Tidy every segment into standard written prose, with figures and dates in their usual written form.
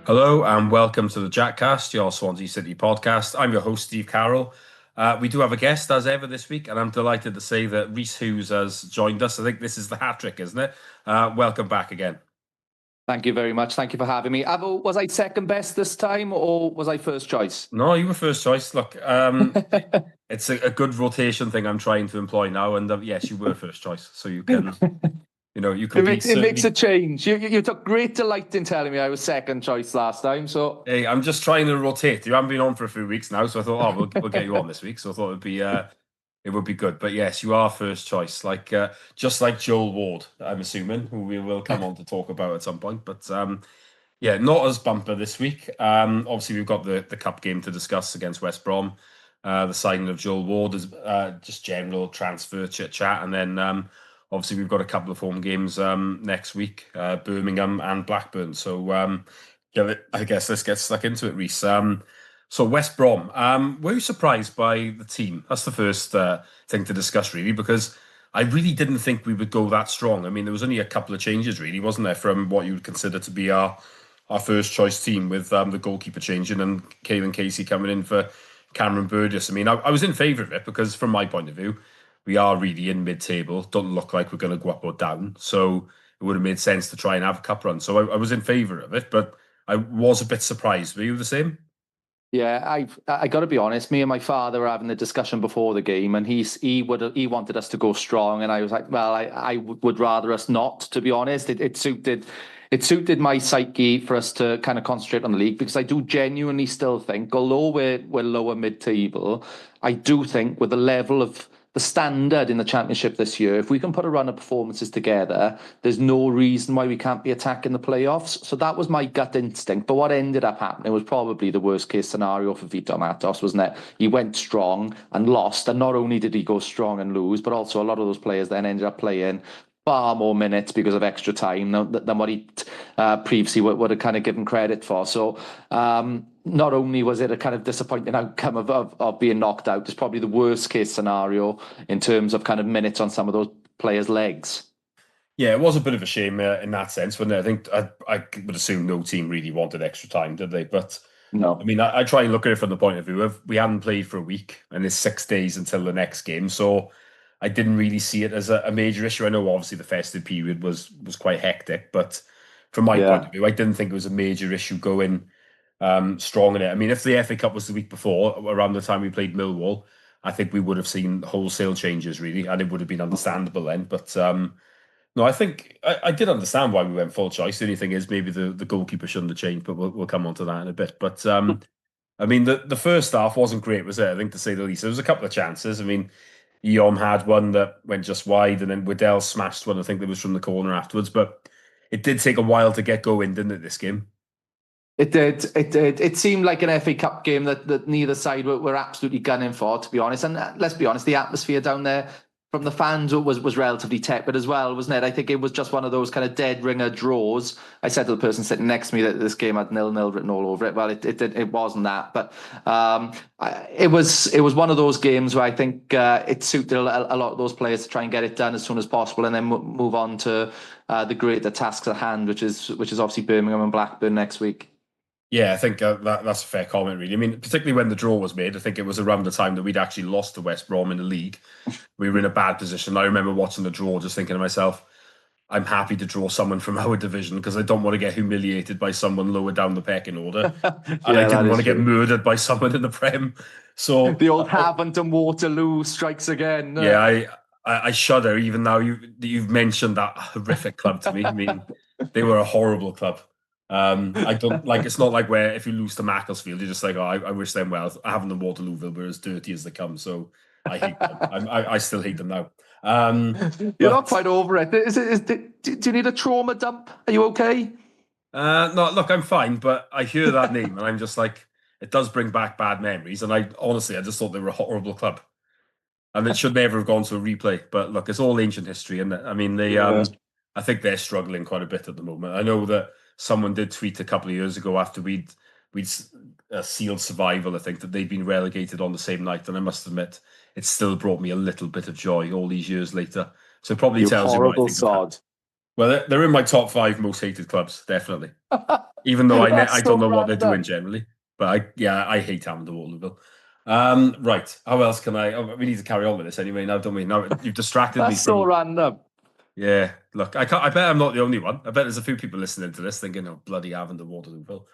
Hello and welcome to the Jackcast, your Swansea City podcast. I'm your host, Steve Carroll. We do have a guest as ever this week, and I'm delighted to say that Reese Hughes has joined us. I think this is the hat trick, isn't it? Welcome back again. Thank you very much. Thank you for having me. Was I second best this time, or was I first choice? No, you were first choice. Look, it's a good rotation thing I'm trying to employ now, and yes, you were first choice, so you can, you can be It makes a change. You took great delight in telling me I was second choice last time. So Hey, I'm just trying to rotate. You haven't been on for a few weeks now, so I thought, we'll get you on this week. So I thought it would be good. But yes, you are first choice, just like Joel Ward, I'm assuming, who we will come on to talk about at some point. But yeah, not as bumper this week. Obviously, we've got the cup game to discuss against West Brom. The signing of Joel Ward is just general transfer chit chat, and then obviously we've got a couple of home games next week, Birmingham and Blackburn. So yeah, I guess let's get stuck into it, Reese. So West Brom, were you surprised by the team? That's the first thing to discuss, really, because I really didn't think we would go that strong. I mean, there was only a couple of changes, really, wasn't there, from what you would consider to be our first choice team, with the goalkeeper changing and Caelan Casey coming in for Cameron Burgess. I mean, I was in favour of it because, from my point of view, we are really in mid-table. Don't look like we're going to go up or down. So it would have made sense to try and have a cup run. So I was in favour of it, but I was a bit surprised. Were you the same? yeah, I got to be honest. Me and my father were having the discussion before the game, and he wanted us to go strong, and I was like, well, I would rather us not. To be honest, it suited my psyche for us to kind of concentrate on the league, because I do genuinely still think, although we're lower mid table, I do think with the level of the standard in the championship this year, if we can put a run of performances together, there's no reason why we can't be attacking the playoffs. So that was my gut instinct. But what ended up happening was probably the worst case scenario for Vitor Matos, wasn't it? He went strong and lost. And not only did he go strong and lose, but also a lot of those players then ended up playing far more minutes because of extra time than what he previously would have kind of given credit for. So not only was it a kind of disappointing outcome of being knocked out, it's probably the worst case scenario in terms of kind of minutes on some of those players' legs. Yeah, it was a bit of a shame in that sense, wasn't it? I think I would assume no team really wanted extra time, did they? But No. I mean, I try and look at it from the point of view of we hadn't played for a week and it's 6 days until the next game. So I didn't really see it as a major issue. I know obviously the festive period was quite hectic, but from my point Yeah. of view, I didn't think it was a major issue going strong in it. I mean, if the FA Cup was the week before, around the time we played Millwall, I think we would have seen wholesale changes, really, and it would have been understandable then. But no, I think I did understand why we went full choice. The only thing is maybe the goalkeeper shouldn't have changed, but we'll come on to that in a bit. But I mean, the first half wasn't great, was it? I think, to say the least. There was a couple of chances. I mean, Eom had one that went just wide, and then Waddell smashed one. I think that was from the corner afterwards. But it did take a while to get going, didn't it, this game? It did. It did. It seemed like an FA Cup game that neither side were absolutely gunning for, to be honest. And let's be honest, the atmosphere down there from the fans was relatively tepid as well, wasn't it? I think it was just one of those kind of dead ringer draws. I said to the person sitting next to me that this game had 0-0 written all over it. Well, it wasn't that, but it was one of those games where I think it suited a lot of those players to try and get it done as soon as possible, and then move on to the greater tasks at hand, which is obviously Birmingham and Blackburn next week. Yeah, I think that's a fair comment, really. I mean, particularly when the draw was made, I think it was around the time that we'd actually lost to West Brom in the league. We were in a bad position. I remember watching the draw, just thinking to myself, I'm happy to draw someone from our division because I don't want to get humiliated by someone lower down the pecking order. And I didn't want to get murdered by someone in the Prem. So the old Havant and Waterloo strikes again. Yeah, I shudder even now you've mentioned that horrific club to me. I mean, they were a horrible club. I don't like. It's not like where if you lose to Macclesfield, you're just like, oh, I wish them well. Having the Waterlooville were as dirty as they come, so I hate them. I still hate them now. You're not quite over it. Do you need a trauma dump? Are you okay? No, look, I'm fine, but I hear that name and I'm just like, it does bring back bad memories. And I just thought they were a horrible club, and it should never have gone to a replay. But look, it's all ancient history, and I mean, I think they're struggling quite a bit at the moment. I know that someone did tweet a couple of years ago after we'd sealed survival, I think, that they'd been relegated on the same night, and I must admit, it still brought me a little bit of joy all these years later. So it probably You tells you what I horrible think. sod. Well, they're in my top 5 most hated clubs, definitely. Even though I That's don't so know what they're random. doing generally, but I hate Hammond and Waterville. Right. How else can I? Oh, we need to carry on with this anyway now, don't we? Now you've distracted me That's so from. random. Yeah. Look, I can't. I bet I'm not the only one. I bet there's a few people listening to this thinking, "Oh, bloody Hammond and Waterville."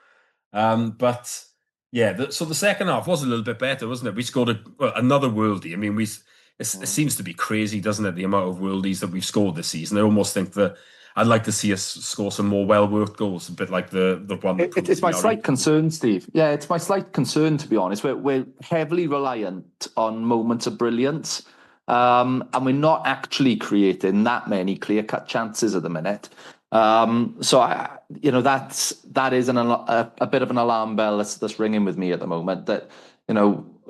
But yeah. So the second half was a little bit better, wasn't it? We scored another worldie. I mean, it seems to be crazy, doesn't it? The amount of worldies that we've scored this season. I almost think that I'd like to see us score some more well-worked goals, a bit like the one that proved It's to be my slight concern, Steve. Yeah, it's my slight concern, to be honest. We're heavily reliant on moments of brilliance, and we're not actually creating that many clear-cut chances at the minute. So that is a bit of an alarm bell that's ringing with me at the moment. That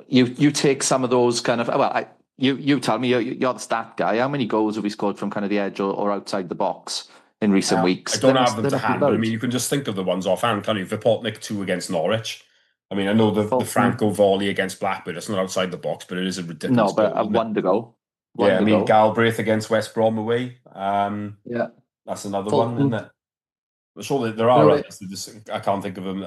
you take some of those kind of you tell me you're the stat guy. How many goals have we scored from kind of the edge or outside the box in recent weeks? I don't have them to must be hand, but I loads. mean, you can just think of the ones offhand, can't you? Vipotnik 2 against Norwich. I mean, I know the Fulton. Franco volley against Blackburn. It's not outside the box, but it is a ridiculous No, but goal, isn't it? one to go. Yeah, One I to mean, go. Galbraith against West Brom away. Yeah. That's another one, isn't Fulton. it? I'm sure there are others. I can't think of them.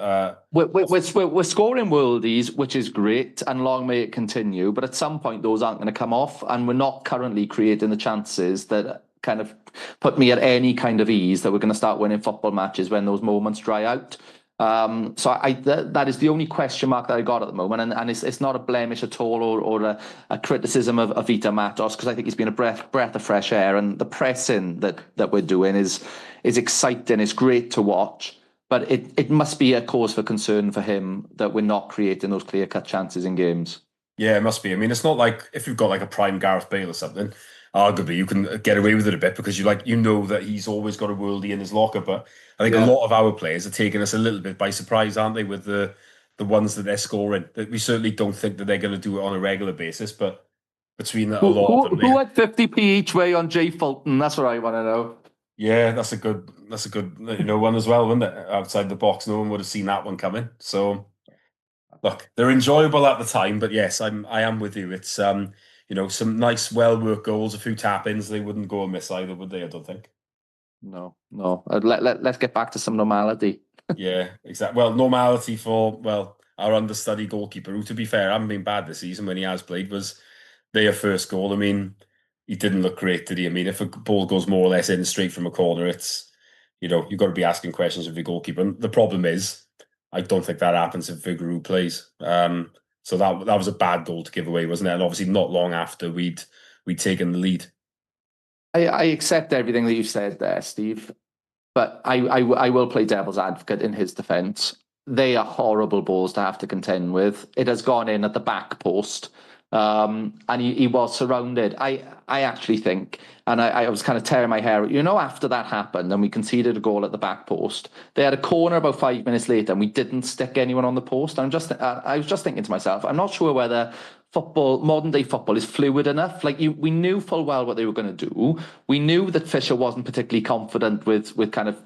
We're scoring worldies, which is great, and long may it continue. But at some point, those aren't going to come off, and we're not currently creating the chances that kind of put me at any kind of ease that we're going to start winning football matches when those moments dry out. So that is the only question mark that I got at the moment, and it's not a blemish at all or a criticism of Vita Matos, because I think he's been a breath of fresh air, and the pressing that we're doing is exciting. It's great to watch, but it must be a cause for concern for him that we're not creating those clear cut chances in games. Yeah, it must be. I mean, it's not like if you've got like a prime Gareth Bale or something, arguably you can get away with it a bit because you know that he's always got a worldie in his locker. But I think a Yeah. lot of our players are taking us a little bit by surprise, aren't they, with the ones that they're scoring? That we certainly don't think that they're going to do it on a regular basis, but between a lot of them, Who had 50p each way on Jay Fulton? That's what I want to know. yeah, that's a good one as well, isn't it? Outside the box, no one would have seen that one coming. So. Look, they're enjoyable at the time, but yes, I am with you. It's some nice, well worked goals, a few tap ins. They wouldn't go amiss either, would they? I don't think. No. Let's get back to some normality. Yeah, exactly. Well, normality for our understudy goalkeeper, who, to be fair, haven't been bad this season when he has played. Was their first goal? I mean, he didn't look great, did he? I mean, if a ball goes more or less in straight from a corner, it's you've got to be asking questions of your goalkeeper. And the problem is, I don't think that happens if Vigouroux plays. So that was a bad goal to give away, wasn't it? And obviously not long after we'd taken the lead. I accept everything that you said there, Steve, but I will play devil's advocate in his defence. They are horrible balls to have to contend with. It has gone in at the back post, and he was surrounded. I actually think, and I was kind of tearing my hair. After that happened and we conceded a goal at the back post, they had a corner about 5 minutes later and we didn't stick anyone on the post. I was just thinking to myself, I'm not sure whether modern day football is fluid enough. Like we knew full well what they were going to do. We knew that Fisher wasn't particularly confident with kind of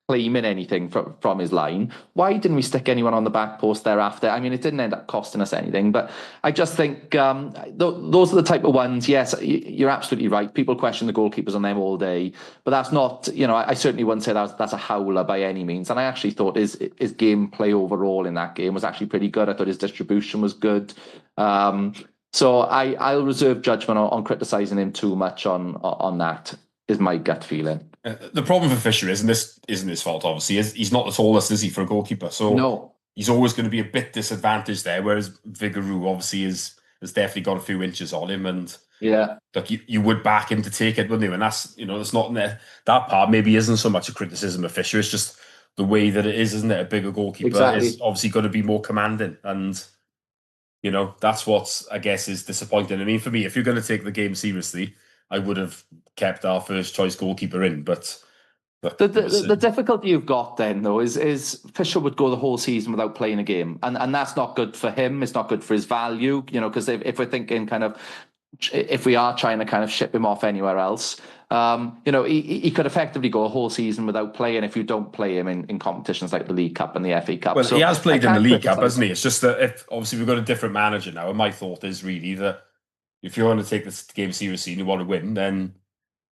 claiming anything from his line. Why didn't we stick anyone on the back post thereafter? I mean, it didn't end up costing us anything, but I just think those are the type of ones. Yes, you're absolutely right. People question the goalkeepers on them all day, but that's not. I certainly wouldn't say that's a howler by any means. And I actually thought his gameplay overall in that game was actually pretty good. I thought his distribution was good. So I'll reserve judgment on criticising him too much on that. Is my gut feeling. The problem for Fisher is, and this isn't his fault, obviously, is he's not the tallest, is he, for a goalkeeper? So no. He's always going to be a bit disadvantaged there. Whereas Vigouroux obviously has definitely got a few inches on him, and yeah, like you would back him to take it, wouldn't you? And that's it's not that part maybe isn't so much a criticism of Fisher. It's just the way that it is, isn't it? A bigger goalkeeper is obviously going to be more commanding, and that's what I guess is disappointing. I mean, for me, if you're going to take the game seriously, I would have kept our first choice goalkeeper in, but the difficulty you've got then though is Fisher would go the whole season without playing a game, and that's not good for him. It's not good for his value, because if we're thinking kind of, if we are trying to kind of ship him off anywhere else, he could effectively go a whole season without playing if you don't play him in competitions like the League Cup and the FA Cup. Well, so he has played in the League Cup, hasn't he? It's just that if obviously we've got a different manager now, and my thought is really that if you want to take this game seriously and you want to win, then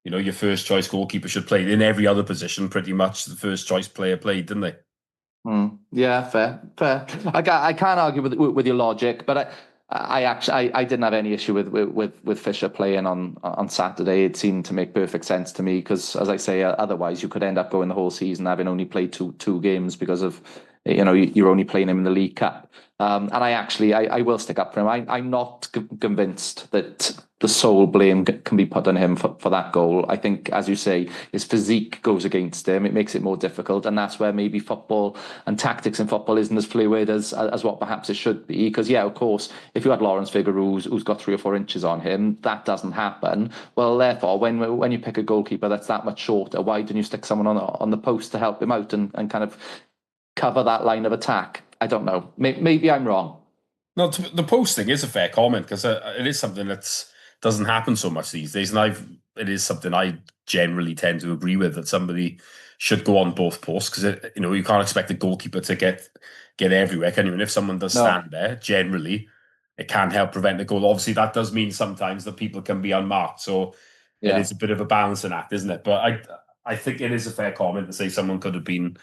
your first choice goalkeeper should play in every other position. Pretty much the first choice player played, didn't they? Yeah, fair, fair. I can't argue with your logic, but I actually I didn't have any issue with Fisher playing on Saturday. It seemed to make perfect sense to me because, as I say, otherwise you could end up going the whole season having only played two games because of you're only playing him in the League Cup. And I will stick up for him. I'm not convinced that the sole blame can be put on him for that goal. I think, as you say, his physique goes against him. It makes it more difficult, and that's where maybe football and tactics in football isn't as fluid as what perhaps it should be. Because yeah, of course, if you had Lawrence Figueroa who's got 3 or 4 inches on him, that doesn't happen. Well, therefore, when you pick a goalkeeper that's that much shorter, why don't you stick someone on the post to help him out and kind of cover that line of attack? I don't know. Maybe I'm wrong. No, the post thing is a fair comment because it is something that doesn't happen so much these days, and it is something I generally tend to agree with, that somebody should go on both posts because you can't expect a goalkeeper to get everywhere, can you? And if someone does No. stand there, generally it can help prevent a goal. Obviously, that does mean sometimes that people can be unmarked, so it Yeah. is a bit of a balancing act, isn't it? But I think it is a fair comment to say someone could have been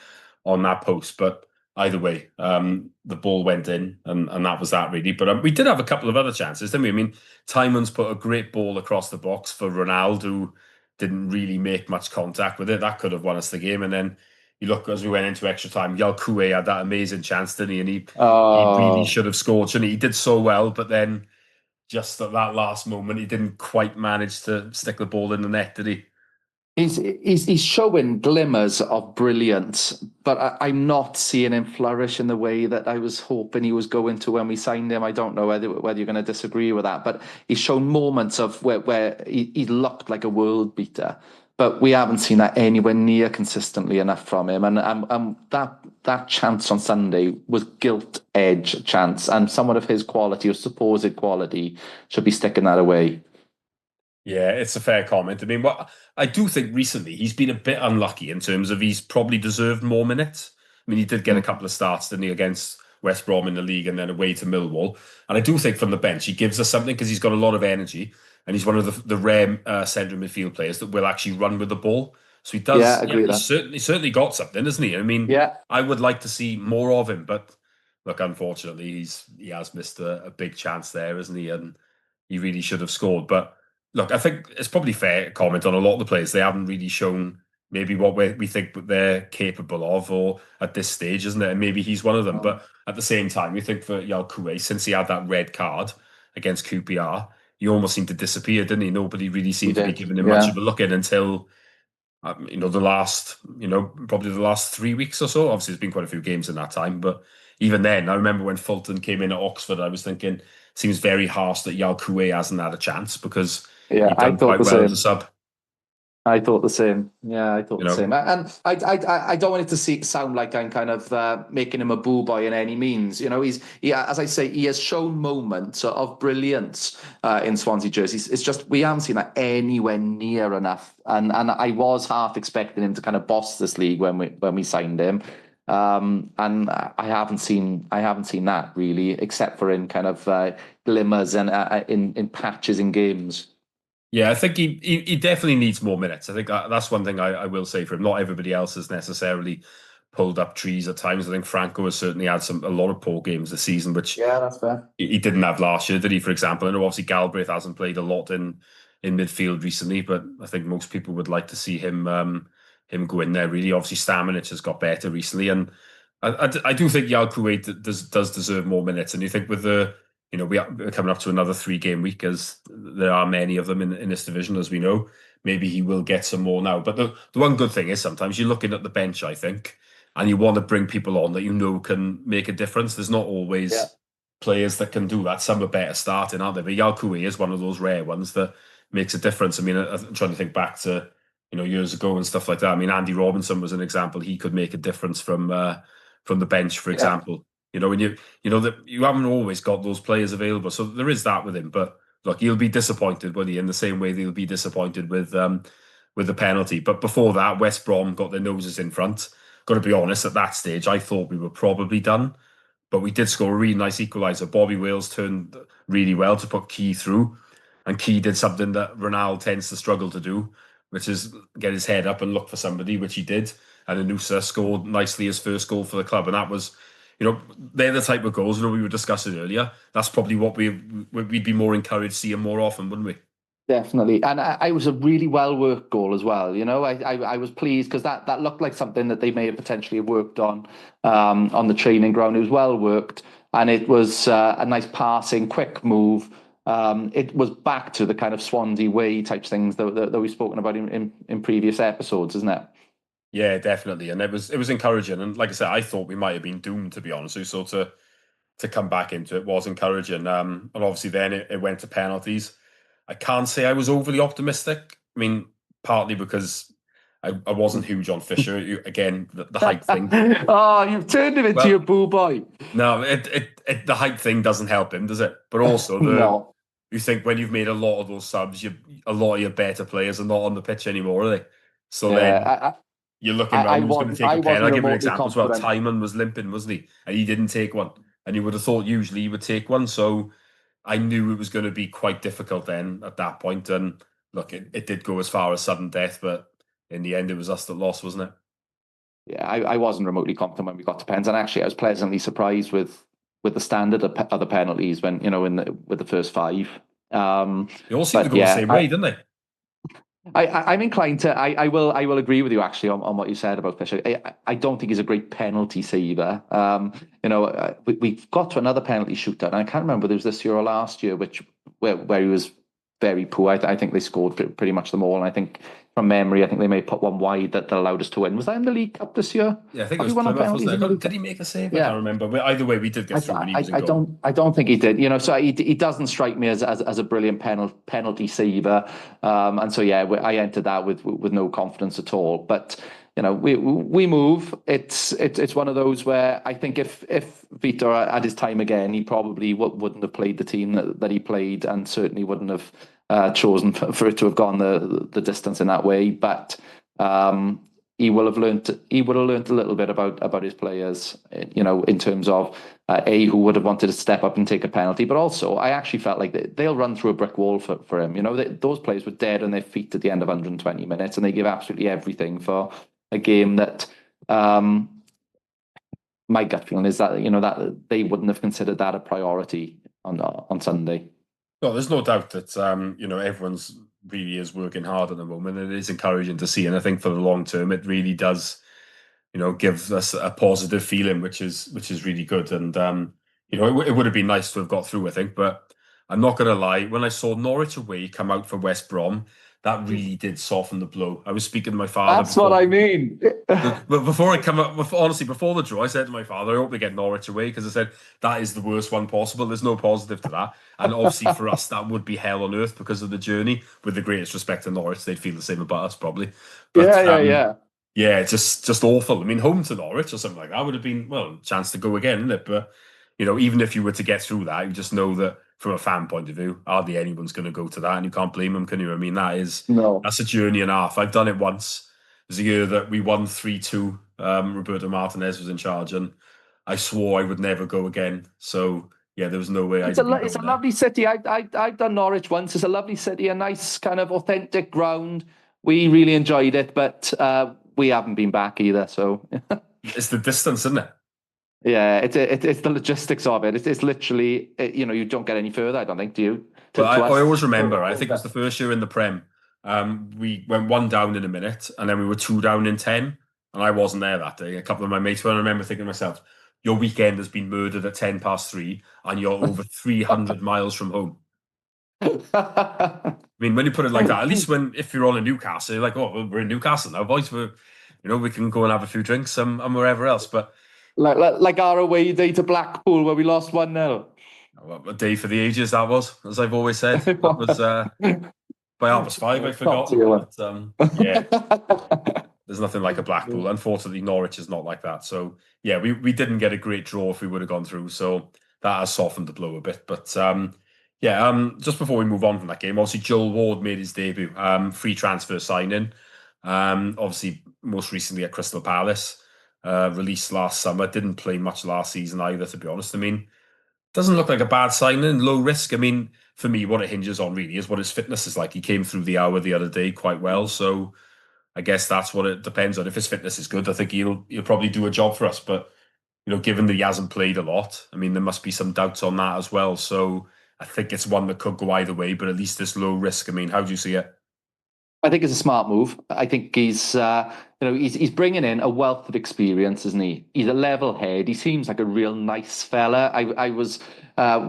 on that post, but. Either way, the ball went in, and that was that really. But we did have a couple of other chances, didn't we? I mean, Tymon's put a great ball across the box for Ronaldo, who didn't really make much contact with it. That could have won us the game. And then you look as we went into extra time, Yalkoué had that amazing chance, didn't he? And he really Oh. should have scored, shouldn't he? He did so well, but then just at that last moment, he didn't quite manage to stick the ball in the net, did he? He's showing glimmers of brilliance, but I'm not seeing him flourish in the way that I was hoping he was going to when we signed him. I don't know whether you're going to disagree with that, but he's shown moments of where he looked like a world beater, but we haven't seen that anywhere near consistently enough from him. And that chance on Sunday was gilt edge chance, and someone of his quality or supposed quality should be sticking that away. Yeah, it's a fair comment. I mean, what I do think recently he's been a bit unlucky in terms of he's probably deserved more minutes. I mean, he did get a couple of starts, didn't he, against West Brom in the league and then away to Millwall. And I do think from the bench he gives us something because he's got a lot of energy and he's one of the rare central midfield players that will actually run with the ball. So he Yeah, does. Yeah, agree with he's that. certainly got something, isn't he? I mean, Yeah. I would like to see more of him, but look, unfortunately, he has missed a big chance there, isn't he? And he really should have scored, but. Look, I think it's probably fair to comment on a lot of the players. They haven't really shown maybe what we think they're capable of, or at this stage, isn't it? And maybe he's one of them. But at the same time, we think for Yalkoué, since he had that red card against QPR, he almost seemed to disappear, didn't he? Nobody really He seemed to be did. giving him much Yeah. of a look in until the last, probably the last 3 weeks or so. Obviously, there's been quite a few games in that time, but even then, I remember when Fulton came in at Oxford, I was thinking, seems very harsh that Yalkoué hasn't had a chance because Yeah, he'd I done thought quite the well as a same. sub. I thought the same. Yeah, I thought You the know, same. And I don't want it to sound like I'm kind of making him a boo boy in any means. As I say, he has shown moments of brilliance in Swansea jerseys. It's just we haven't seen that anywhere near enough. And I was half expecting him to kind of boss this league when we signed him. And I haven't seen that really, except for in kind of glimmers and in patches in games. yeah, I think he definitely needs more minutes. I think that's one thing I will say for him. Not everybody else has necessarily pulled up trees at times. I think Franco has certainly had a lot of poor games this season, which Yeah, that's fair. he didn't have last year, did he? For example, I know obviously Galbraith hasn't played a lot in midfield recently, but I think most people would like to see him go in there. Really, obviously Stamenic has got better recently, and I do think Yalkoué does deserve more minutes. And you think with we're coming up to another 3 game week, as there are many of them in this division, as we know. Maybe he will get some more now. But the one good thing is sometimes you're looking at the bench, I think, and you want to bring people on that can make a difference. There's not Yeah. always players that can do that. Some are better starting, aren't they? But Yalkoué is one of those rare ones that makes a difference. I mean, I'm trying to think back to years ago and stuff like that. I mean, Andy Robinson was an example. He could make a difference from the bench, for Yeah. example. When that you haven't always got those players available, so there is that with him. But look, he'll be disappointed, will he? In the same way they'll be disappointed with the penalty. But before that, West Brom got their noses in front. Got to be honest, at that stage, I thought we were probably done. But we did score a really nice equaliser. Bobby Wales turned really well to put Key through. And Key did something that Ronaldo tends to struggle to do. which is get his head up and look for somebody, which he did. And Anusa scored nicely his first goal for the club, and that was, they're the type of goals we were discussing earlier. That's probably what we'd be more encouraged seeing more often, wouldn't we? Definitely, and I was a really well worked goal as well. I was pleased because that looked like something that they may have potentially worked on the training ground. It was well worked, and it was a nice passing, quick move. It was back to the kind of Swansea way type things that we've spoken about in previous episodes, isn't it? Yeah, definitely, and it was encouraging. And like I said, I thought we might have been doomed, to be honest. So to come back into it was encouraging. And obviously then it went to penalties. I can't say I was overly optimistic. I mean, partly because I wasn't huge on Fisher. Again, the hype thing. Oh, you've turned him into your boo boy. No, the hype thing doesn't help him, does it? But also No. You think when you've made a lot of those subs, a lot of your better players are not on the pitch anymore, are they? So then you're looking around who's going to take a pen. I'll give you an example as well. Timon was limping, wasn't he? And he didn't take one. And you would have thought usually he would take one. So I knew it was going to be quite difficult then at that point. And look, it did go as far as sudden death, but in the end, it was us that lost, wasn't it? Yeah, I wasn't remotely confident when we got to pens, and actually, I was pleasantly surprised with the standard of the penalties when with the first five. They all seem to go the same way, didn't they? I'm inclined to. I will agree with you actually on what you said about Fisher. I don't think he's a great penalty saver. We got to another penalty shootout, and I can't remember whether it was this year or last year, where he was very poor. I think they scored pretty much them all, and I think from memory, I think they may put one wide that allowed us to win. Was that in the League Cup this year? Yeah, I think it was Plymouth, wasn't it? Did he make a save? Yeah. I can't remember. But either way, we did get through when he was in goal. I don't think he did. So he doesn't strike me as a brilliant penalty saver. And so yeah, I entered that with no confidence at all. But we move. It's one of those where I think if Vitor had his time again, he probably wouldn't have played the team that he played, and certainly wouldn't have chosen for it to have gone the distance in that way. But he would have learned a little bit about his players, in terms of who would have wanted to step up and take a penalty, but also I actually felt like they'll run through a brick wall for him. Those players were dead on their feet at the end of 120 minutes, and they give absolutely everything for a game that my gut feeling is that that they wouldn't have considered that a priority on Sunday. No, there's no doubt that everyone's really is working hard at the moment. It is encouraging to see, and I think for the long term, it really does, give us a positive feeling, which is really good. And it would have been nice to have got through, I think. But I'm not going to lie, when I saw Norwich away come out for West Brom, that really did soften the blow. I was speaking to my father. That's what I mean. But before I come up, honestly, before the draw, I said to my father, I hope they get Norwich away, because I said that is the worst one possible. There's no positive to that. And obviously for us, that would be hell on earth because of the journey. With the greatest respect to Norwich, they'd feel the same about us probably. But, yeah, just awful. I mean, home to Norwich or something like that would have been, a chance to go again, isn't it? But, even if you were to get through that, you just know that from a fan point of view, hardly anyone's going to go to that, and you can't blame them, can you? I mean, that's a journey and a half. I've done it once. There's a year that we won 3-2. Roberto Martinez was in charge, and I swore I would never go again. So yeah, there was no way. It's a lovely city. I've done Norwich once. It's a lovely city, a nice kind of authentic ground. We really enjoyed it, but we haven't been back either. So it's the distance, isn't it? Yeah, it's the logistics of it. It's literally, you don't get any further, I don't think, do you? I always remember, I think it was the first year in the Prem, we went 1 down in a minute, and then we were 2 down in 10, and I wasn't there that day. A couple of my mates were, and I remember thinking to myself, your weekend has been murdered at 3:10, and you're over 300 miles from home. I mean, when you put it like that, at least if you're on a Newcastle, you're like, oh, we're in Newcastle now, boys. We can go and have a few drinks and wherever else, but like our away day to Blackpool where we lost 1-0. A day for the ages, that was, as I've always said. That was by 5:30, I forgot. But, yeah, there's nothing like a Blackpool. Unfortunately, Norwich is not like that. So yeah, we didn't get a great draw if we would have gone through. So that has softened the blow a bit. But just before we move on from that game, obviously Joel Ward made his debut, free transfer signing. Obviously, most recently at Crystal Palace. Released last summer, didn't play much last season either, to be honest. I mean, Doesn't look like a bad signing, low risk. I mean, for me, what it hinges on really is what his fitness is like. He came through the hour the other day quite well, so I guess that's what it depends on. If his fitness is good, I think he'll probably do a job for us. But given that he hasn't played a lot, I mean, there must be some doubts on that as well. So I think it's one that could go either way, but at least it's low risk. I mean, how do you see it? I think it's a smart move. I think he's bringing in a wealth of experience, isn't he? He's a level head. He seems like a real nice fella.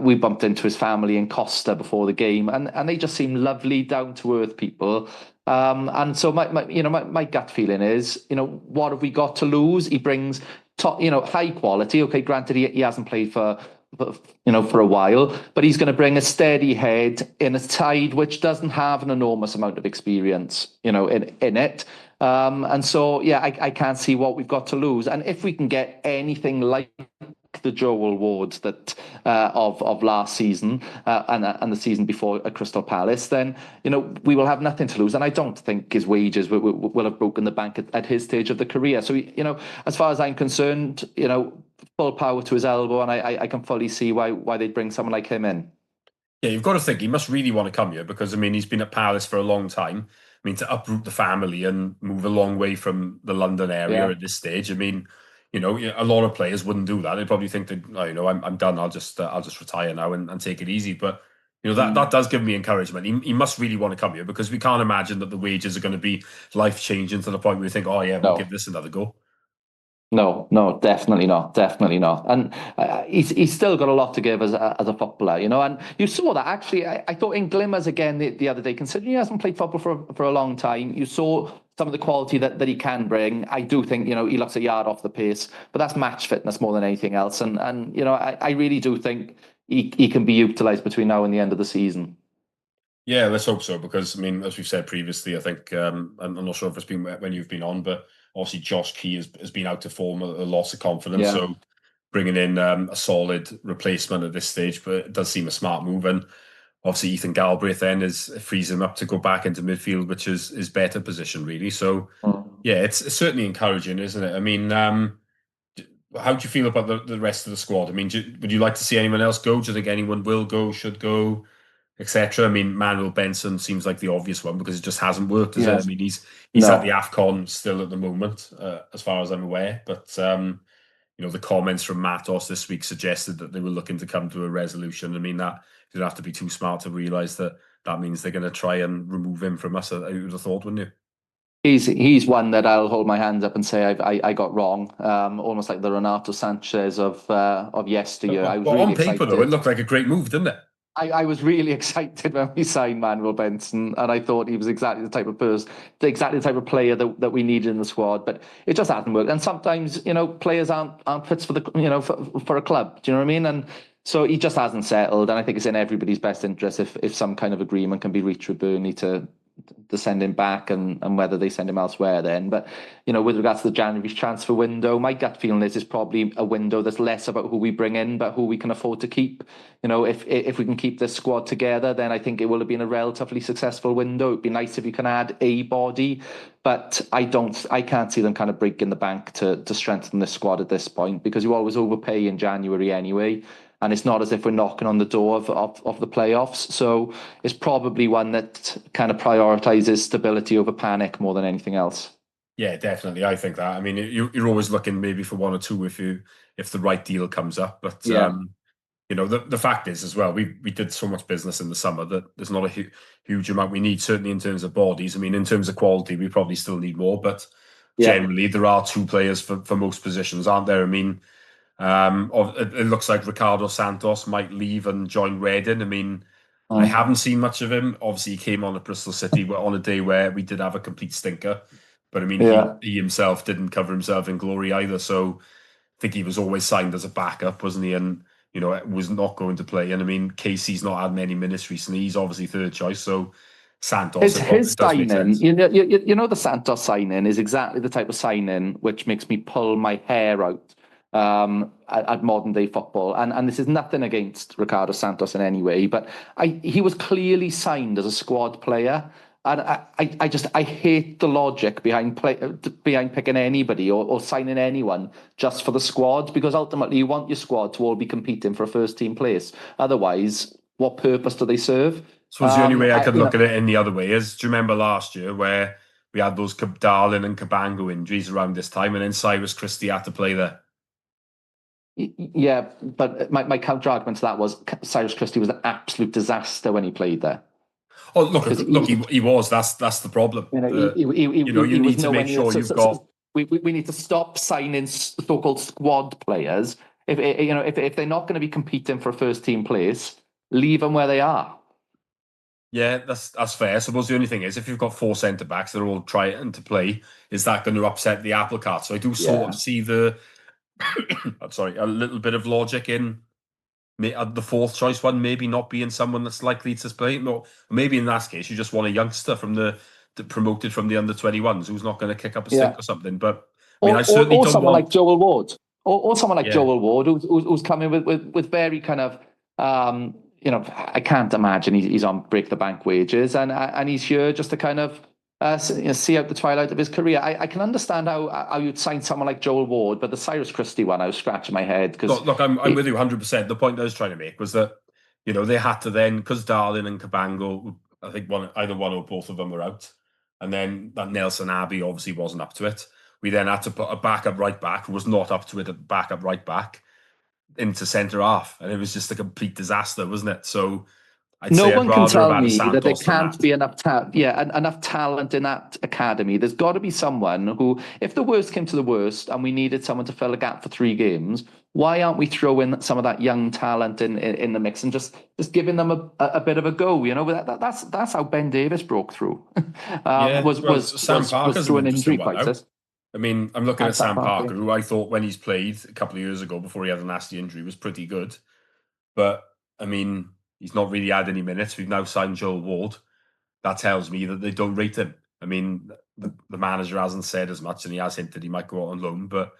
We bumped into his family in Costa before the game, and they just seem lovely, down to earth people. And so my gut feeling is, what have we got to lose? He brings top, high quality. Okay, granted, he hasn't played for a while, but he's going to bring a steady head in a side which doesn't have an enormous amount of experience, in it. And so, yeah, I can't see what we've got to lose. And if we can get anything like the Joel Ward that of last season and the season before at Crystal Palace, then we will have nothing to lose. And I don't think his wages will have broken the bank at his stage of the career. So as far as I'm concerned, full power to his elbow, and I can fully see why they'd bring someone like him in. Yeah, you've got to think he must really want to come here because, I mean, he's been at Palace for a long time. I mean, to uproot the family and move a long way from the London area at this stage, I mean, a lot of players wouldn't do that. They'd probably think that, I'm done. I'll just retire now and take it easy. But that does give me encouragement. He must really want to come here because we can't imagine that the wages are going to be life changing to the point where we think, oh yeah, we'll give this another go. No, definitely not. Definitely not. And he's still got a lot to give as a footballer, And you saw that actually. I thought in glimmers again the other day, considering he hasn't played football for a long time. You saw some of the quality that he can bring. I do think he looks a yard off the pace, but that's match fitness more than anything else. And I really do think he can be utilised between now and the end of the season. Yeah, let's hope so. Because I mean, as we've said previously, I think I'm not sure if it's been when you've been on, but obviously Josh Key has been out to form, a loss of confidence. Yeah. So bringing in a solid replacement at this stage, but it does seem a smart move. And obviously Ethan Galbraith then frees him up to go back into midfield, which is better position really. So yeah, it's certainly encouraging, isn't it? I mean, how do you feel about the rest of the squad? I mean, would you like to see anyone else go? Do you think anyone will go, should go, etc.? I mean, Manuel Benson seems like the obvious one because it just hasn't worked, is it? I mean, he's at the AFCON still at the moment, as far as I'm aware. But the comments from Matos this week suggested that they were looking to come to a resolution. I mean, that you don't have to be too smart to realise that means they're going to try and remove him from us. I would have thought, wouldn't you? He's one that I'll hold my hands up and say I got wrong. Almost like the Renato Sanchez of yesteryear. I was really on paper, excited. Though, it looked like a great move, didn't it? I was really excited when we signed Manuel Benson, and I thought he was exactly the type of person, exactly the type of player that we needed in the squad. But it just hasn't worked. And sometimes, players aren't fit for the for a club. Do you know what I mean? And so he just hasn't settled. And I think it's in everybody's best interest if some kind of agreement can be reached with Burnley to send him back and whether they send him elsewhere then. But with regards to the January transfer window, my gut feeling is it's probably a window that's less about who we bring in but who we can afford to keep. If we can keep this squad together, then I think it will have been a relatively successful window. It'd be nice if you can add a body, but I can't see them kind of breaking the bank to strengthen this squad at this point, because you always overpay in January anyway. And it's not as if we're knocking on the door of the playoffs. So it's probably one that kind of prioritizes stability over panic more than anything else. Yeah, definitely. I think that. I mean, you're always looking maybe for one or two if the right deal comes up. But yeah. The fact is as well, we did so much business in the summer that there's not a huge amount we need, certainly in terms of bodies. I mean, in terms of quality, we probably still need more. But generally, there are two players for most positions, aren't there? I mean, it looks like Ricardo Santos might leave and join Reading. I mean, I haven't seen much of him. Obviously, he came on at Bristol City on a day where we did have a complete stinker. But I mean, he himself didn't cover himself in glory either. So I think he was always signed as a backup, wasn't he? And, was not going to play. And I mean, Casey's not had many minutes recently. He's obviously third choice. So Santos, his signing, the Santos signing is exactly the type of signing which makes me pull my hair out at modern day football. And this is nothing against Ricardo Santos in any way, but he was clearly signed as a squad player. And I hate the logic behind picking anybody or signing anyone just for the squad, because ultimately you want your squad to all be competing for a first team place. Otherwise, what purpose do they serve? So the only way I could You look know, at it in the other way is, do you remember last year where we had those Darlin and Cabango injuries around this time, and then Cyrus Christie had to play there? yeah, but my counter argument to that was Cyrus Christie was an absolute disaster when he played there. Oh, look, Because he was. That's the problem. you know, You he was need to nowhere make near. sure you've got. We need to stop signing so-called squad players. If they're not going to be competing for a first team place, leave them where they are. Yeah, that's fair. I suppose the only thing is, if you've got four centre backs that are all trying to play, is that going to upset the apple cart? So I do sort of see I'm sorry, a little bit of logic in the fourth choice one, maybe not being someone that's likely to play. No, maybe in that case, you just want a youngster from the promoted from the under-21s who's not going to kick up a stink or something. But I mean, I certainly Or don't someone want. like Joel Ward, or someone like Yeah. Joel Ward, who's coming with very kind of, I can't imagine he's on break the bank wages, and he's here just to kind of see out the twilight of his career. I can understand how you'd sign someone like Joel Ward, but the Cyrus Christie one, I was scratching my head because Look, I'm with you 100%. The point I was trying to make was that, they had to then, because Darlin and Cabango, I think either one or both of them were out, and then that Nelson Abbey obviously wasn't up to it. We then had to put a backup right back who was not up to it, a backup right back into centre half, and it was just a complete disaster, wasn't it? So I'd no say I'd one can rather have tell had a me that there Santos than can't that. be enough enough talent in that academy. There's got to be someone who, if the worst came to the worst and we needed someone to fill a gap for 3 games, why aren't we throwing some of that young talent in the mix and just giving them a bit of a go? That's how Ben Davis broke through. Yeah, well, Sam Was Parker's an through an interesting injury one now. crisis. I mean, I'm looking And at Sam Sam Parker. Parker, who I thought when he's played a couple of years ago before he had a nasty injury was pretty good. But I mean, he's not really had any minutes. We've now signed Joel Ward. That tells me that they don't rate him. I mean, the manager hasn't said as much, and he has hinted he might go out on loan. But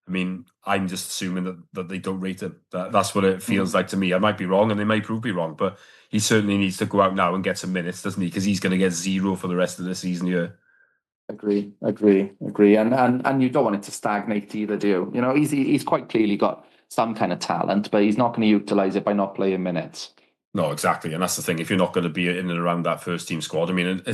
I mean, I'm just assuming that they don't rate him. That's what it feels like to me. I might be wrong, and they may prove me wrong. But he certainly needs to go out now and get some minutes, doesn't he? Because he's going to get zero for the rest of the season here. Agree. And you don't want it to stagnate either, do you? He's quite clearly got some kind of talent, but he's not going to utilize it by not playing minutes. No, exactly, and that's the thing. If you're not going to be in and around that first team squad, I mean,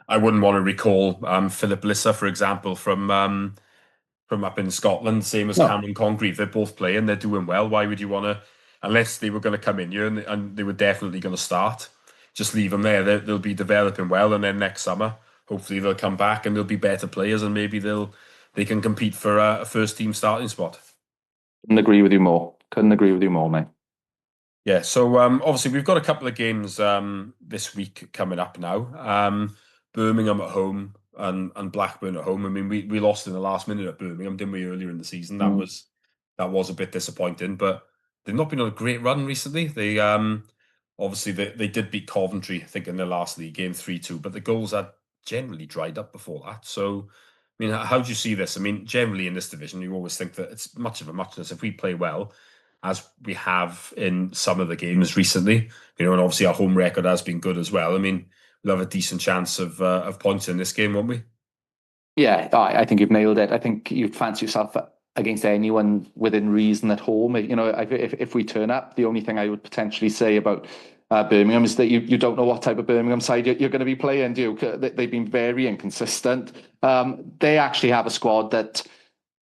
I wouldn't want to recall Philip Lisser, for example, from up in Scotland, same as No. Cameron Congreve. They're both playing, they're doing well. Why would you want to, unless they were going to come in here and they were definitely going to start, just leave them there. They'll be developing well, and then next summer, hopefully they'll come back and they'll be better players, and maybe they can compete for a first team starting spot. Couldn't agree with you more, mate. Yeah, so obviously we've got a couple of games this week coming up now. Birmingham at home and Blackburn at home. I mean, we lost in the last minute at Birmingham, didn't we, earlier in the season? That was a bit disappointing, but they've not been on a great run recently. They obviously they did beat Coventry, I think, in their last league game 3-2, but the goals had generally dried up before that. So, I mean, how do you see this? I mean, generally in this division, you always think that it's much of a muchness. If we play well, as we have in some of the games recently, and obviously our home record has been good as well. I mean, we'll have a decent chance of points in this game, won't we? Yeah, I think you've nailed it. I think you'd fancy yourself against anyone within reason at home. If we turn up, the only thing I would potentially say about Birmingham is that you don't know what type of Birmingham side you're going to be playing. Do you? They've been very inconsistent. They actually have a squad that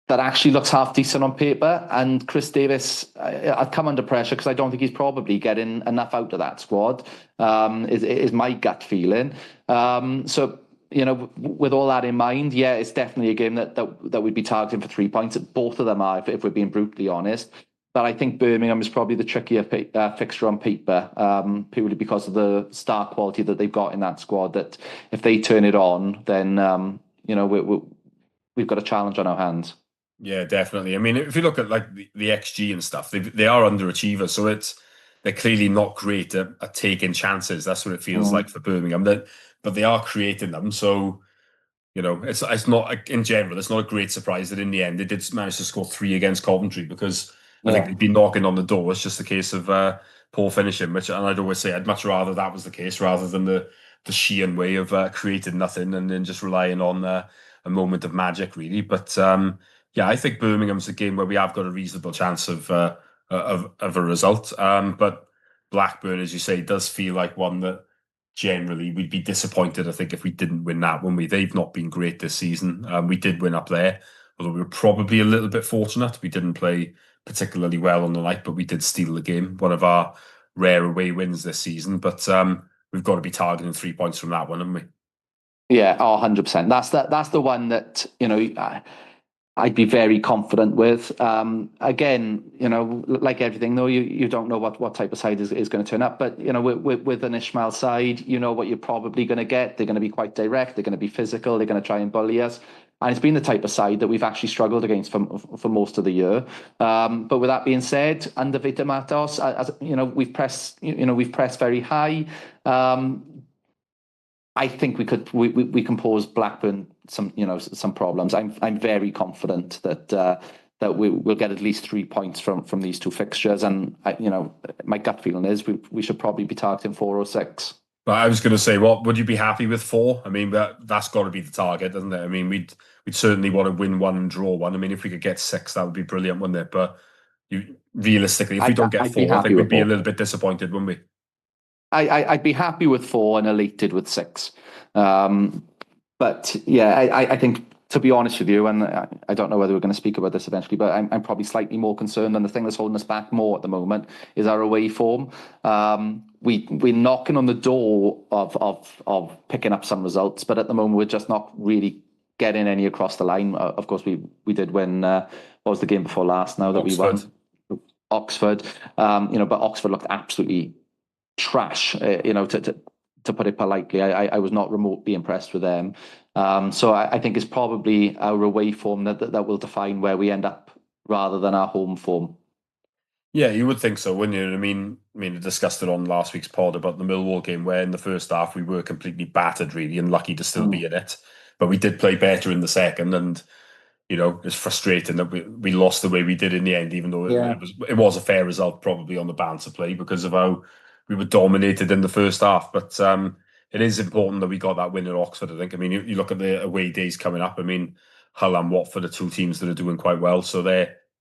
actually looks half decent on paper. And Chris Davis, I'd come under pressure because I don't think he's probably getting enough out of that squad. Is my gut feeling. So. With all that in mind, yeah, it's definitely a game that we'd be targeting for 3 points. Both of them are, if we're being brutally honest. But I think Birmingham is probably the trickier fixture on paper, purely because of the star quality that they've got in that squad. That if they turn it on, then we've got a challenge on our hands. Yeah, definitely. I mean, if you look at like the XG and stuff, they are underachievers. So they're clearly not great at taking chances. That's what it feels like for Birmingham. But they are creating them. So, it's not, in general, it's not a great surprise that in the end they did manage to score 3 against Coventry, because I think they'd be knocking on the door. It's just a case of poor finishing, and I'd always say I'd much rather that was the case rather than the Sheehan way of creating nothing and then just relying on a moment of magic, really. But yeah, I think Birmingham's a game where we have got a reasonable chance of a result. But Blackburn, as you say, does feel like one that generally we'd be disappointed, I think, if we didn't win that, wouldn't we? They've not been great this season. We did win up there, although we were probably a little bit fortunate. We didn't play particularly well on the night, but we did steal the game. One of our rare away wins this season. But we've got to be targeting 3 points from that one, haven't we? Yeah, 100%. That's the one that, I'd be very confident with. Again, like everything, though, you don't know what type of side is going to turn up. But with an Ishmael side, you know what you're probably going to get. They're going to be quite direct. They're going to be physical. They're going to try and bully us. And it's been the type of side that we've actually struggled against for most of the year. But with that being said, under Vita Matos, as we've pressed very high. I think we can pose Blackburn some problems. I'm very confident that we'll get at least 3 points from these two fixtures, and my gut feeling is we should probably be targeting 4 or 6. But I was going to say, what would you be happy with 4? I mean, that's got to be the target, doesn't it? I mean, we'd certainly want to win 1 and draw 1. I mean, if we could get 6, that would be brilliant, wouldn't it? But realistically, if we don't get 4, I think we'd be a little bit disappointed, wouldn't we? I'd be happy with 4 and elated with 6. But yeah, I think, to be honest with you, and I don't know whether we're going to speak about this eventually, but I'm probably slightly more concerned, and the thing that's holding us back more at the moment is our away form. We're knocking on the door of picking up some results, but at the moment we're just not really getting any across the line. Of course, we did win. What was the game before last? Now that Oxford. we won, Oxford. But Oxford looked absolutely trash. To put it politely, I was not remotely impressed with them. So I think it's probably our away form that will define where we end up rather than our home form. Yeah, you would think so, wouldn't you? I mean, I discussed it on last week's pod about the Millwall game, where in the first half we were completely battered, really, and lucky to still be in it. But we did play better in the second, and it's frustrating that we lost the way we did in the end, even though it was a fair result, probably on the balance of play, because of how we were dominated in the first half. But it is important that we got that win at Oxford, I think. I mean, you look at the away days coming up. I mean, Hull and Watford are 2 teams that are doing quite well, so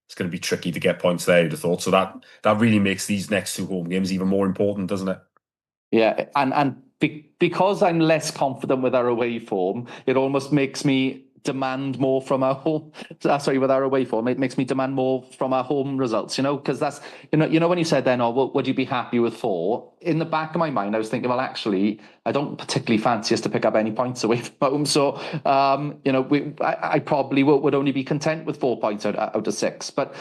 it's going to be tricky to get points there, I'd have thought. So that really makes these next 2 home games even more important, doesn't it? Yeah, and because I'm less confident with our away form, it almost makes me demand more from our home. Sorry, with our away form, it makes me demand more from our home results. Because that's when you said then, would you be happy with 4? In the back of my mind, I was thinking, well, actually, I don't particularly fancy us to pick up any points away from home. So, I probably would only be content with 4 points out of 6. But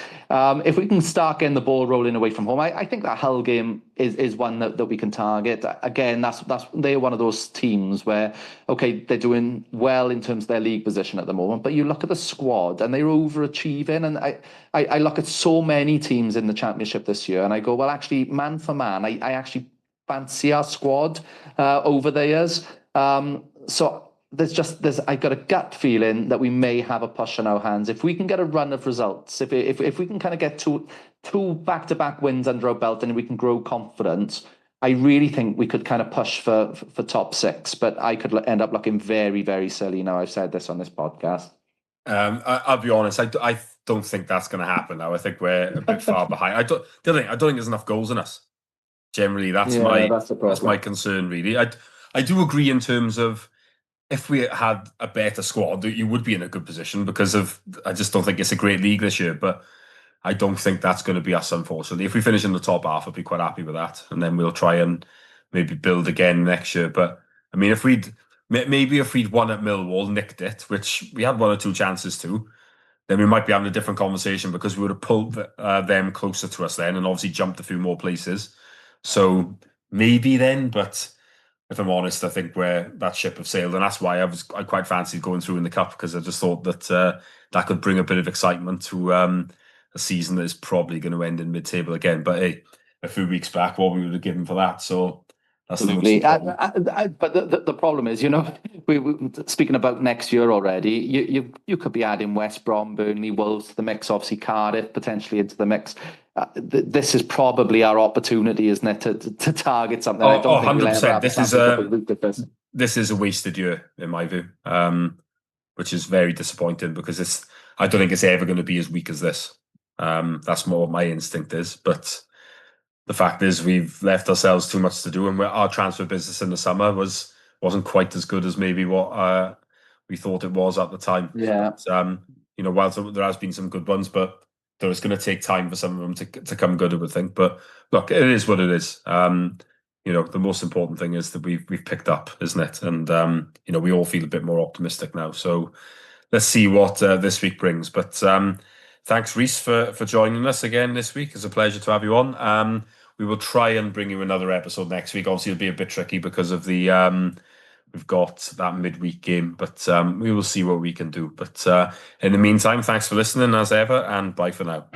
if we can start getting the ball rolling away from home, I think that Hull game is one that we can target. Again, they're one of those teams where, okay, they're doing well in terms of their league position at the moment, but you look at the squad and they're overachieving. And I look at so many teams in the Championship this year, and I go, well, actually, man for man, I actually fancy our squad over the years. So I've got a gut feeling that we may have a push on our hands if we can get a run of results. If we can kind of get two back-to-back wins under our belt and we can grow confidence, I really think we could kind of push for top 6. But I could end up looking very, very silly now I've said this on this podcast. I'll be honest. I don't think that's going to happen now. I think we're a bit far behind. I don't think there's enough goals in us. Generally, that's my concern. Really, I do agree in terms of if we had a better squad, you would be in a good position because I just don't think it's a great league this year. But I don't think that's going to be us, unfortunately. If we finish in the top half, I'd be quite happy with that, and then we'll try and maybe build again next year. But I mean, if we'd won at Millwall, nicked it, which we had 1 or 2 chances to, then we might be having a different conversation because we would have pulled them closer to us then, and obviously jumped a few more places. So maybe then, but if I'm honest, I think that ship have sailed, and that's why I quite fancied going through in the cup, because I just thought that that could bring a bit of excitement to a season that is probably going to end in mid-table again. But hey, a few weeks back, what we would have given for that. So That's the most Absolutely. important. But the problem is, we speaking about next year already. You could be adding West Brom, Burnley, Wolves to the mix. Obviously, Cardiff potentially into the mix. This is probably our opportunity, isn't it, to target something? I don't think we'll ever 100%. have a championship route with this. This is a wasted year in my view, which is very disappointing because I don't think it's ever going to be as weak as this. That's more what my instinct is, but the fact is we've left ourselves too much to do, and our transfer business in the summer wasn't quite as good as maybe what we thought it was at the time. Yeah. While there has been some good ones, but it's going to take time for some of them to come good, I would think. But look, it is what it is. The most important thing is that we've picked up, isn't it? And we all feel a bit more optimistic now. So let's see what this week brings. But thanks, Reese, for joining us again this week. It's a pleasure to have you on. We will try and bring you another episode next week. Obviously, it'll be a bit tricky because of the we've got that midweek game, but we will see what we can do. But in the meantime, thanks for listening as ever, and bye for now.